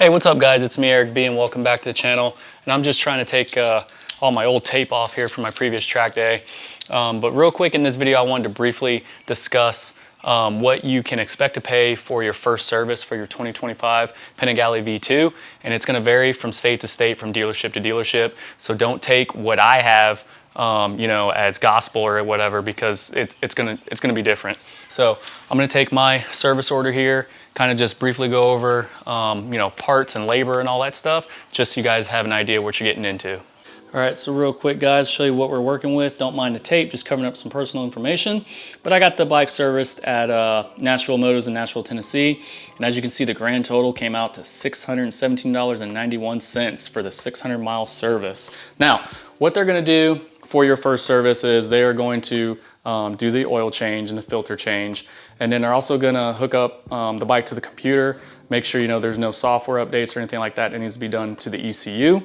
Hey, what's up guys? It's me, Eric B, and welcome back to the channel. And I'm just trying to take all my old tape off here from my previous track day. But real quick in this video, I wanted to briefly discuss what you can expect to pay for your first service for your 2025 Panigale V2. And it's gonna vary from state to state, from dealership to dealership. So don't take what I have as gospel or whatever, because it's gonna be different. So I'm gonna take my service order here, kind of just briefly go over parts and labor and all that stuff, just so you guys have an idea what you're getting into. All right, so real quick guys, show you what we're working with. Don't mind the tape, just covering up some personal information. But I got the bike serviced at Nashville Motors in Nashville, Tennessee. And as you can see, the grand total came out to $617.91 for the 600-mile service. Now, what they're gonna do for your first service is they are going to do the oil change and the filter change. And then they're also gonna hook up the bike to the computer, make sure there's no software updates or anything like that needs to be done to the ECU.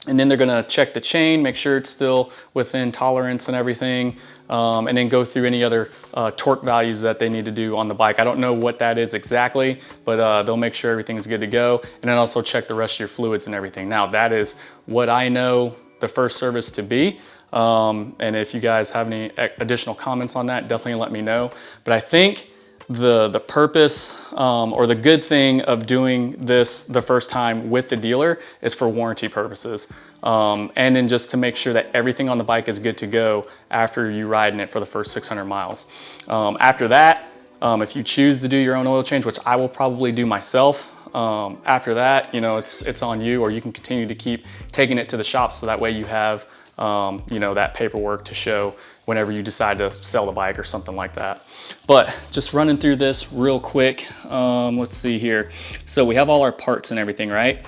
And then they're gonna check the chain, make sure it's still within tolerance and everything, and then go through any other torque values that they need to do on the bike. I don't know what that is exactly, but they'll make sure everything is good to go. And then also check the rest of your fluids and everything. Now that is what I know the first service to be. And if you guys have any additional comments on that, definitely let me know. But I think the purpose or the good thing of doing this the first time with the dealer is for warranty purposes. And then just to make sure that everything on the bike is good to go after you ride in it for the first 600 miles. After that, if you choose to do your own oil change, which I will probably do myself, after that, it's on you, or you can continue to keep taking it to the shop so that way you have that paperwork to show whenever you decide to sell the bike or something like that. But just running through this real quick, let's see here. So we have all our parts and everything, right?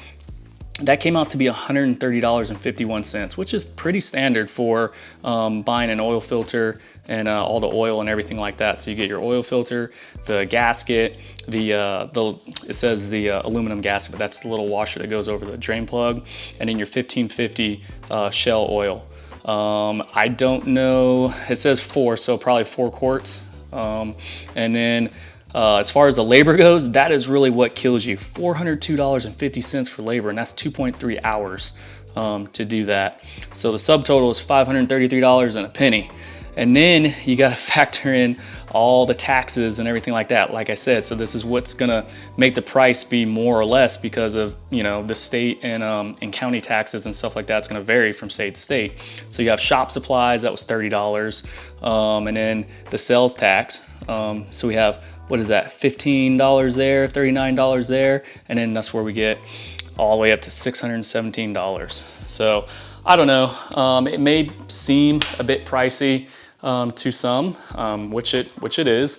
That came out to be $130.51, which is pretty standard for buying an oil filter and all the oil and everything like that. So you get your oil filter, the gasket, it says the aluminum gasket, but that's the little washer that goes over the drain plug, and then your 1550 Shell oil. I don't know, it says 4, so probably 4 quarts. And then as far as the labor goes, that is really what kills you. $402.50 for labor, and that's 2.3 hours to do that. So the subtotal is $533 and a penny. And then you got to factor in all the taxes and everything like that. Like I said, so this is what's gonna make the price be more or less, because of the state and county taxes and stuff like that. It's gonna vary from state to state. So you have shop supplies, that was $30, and then the sales tax. So we have, what is that, $15 there, $39 there, and then that's where we get all the way up to $617. So I don't know, it may seem a bit pricey to some, which it is.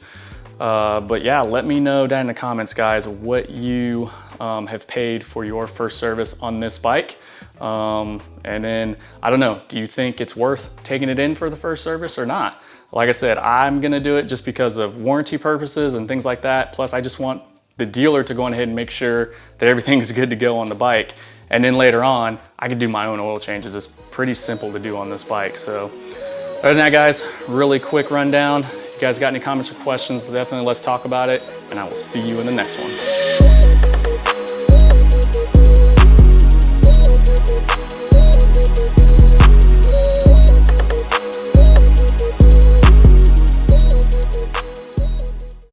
But yeah, let me know down in the comments, guys, what you have paid for your first service on this bike. And then, I don't know, do you think it's worth taking it in for the first service or not? Like I said, I'm gonna do it just because of warranty purposes and things like that. Plus, I just want the dealer to go ahead and make sure that everything's good to go on the bike. And then later on, I can do my own oil changes. It's pretty simple to do on this bike. So other than that, guys, really quick rundown. If you guys got any comments or questions, definitely let's talk about it, and I will see you in the next one.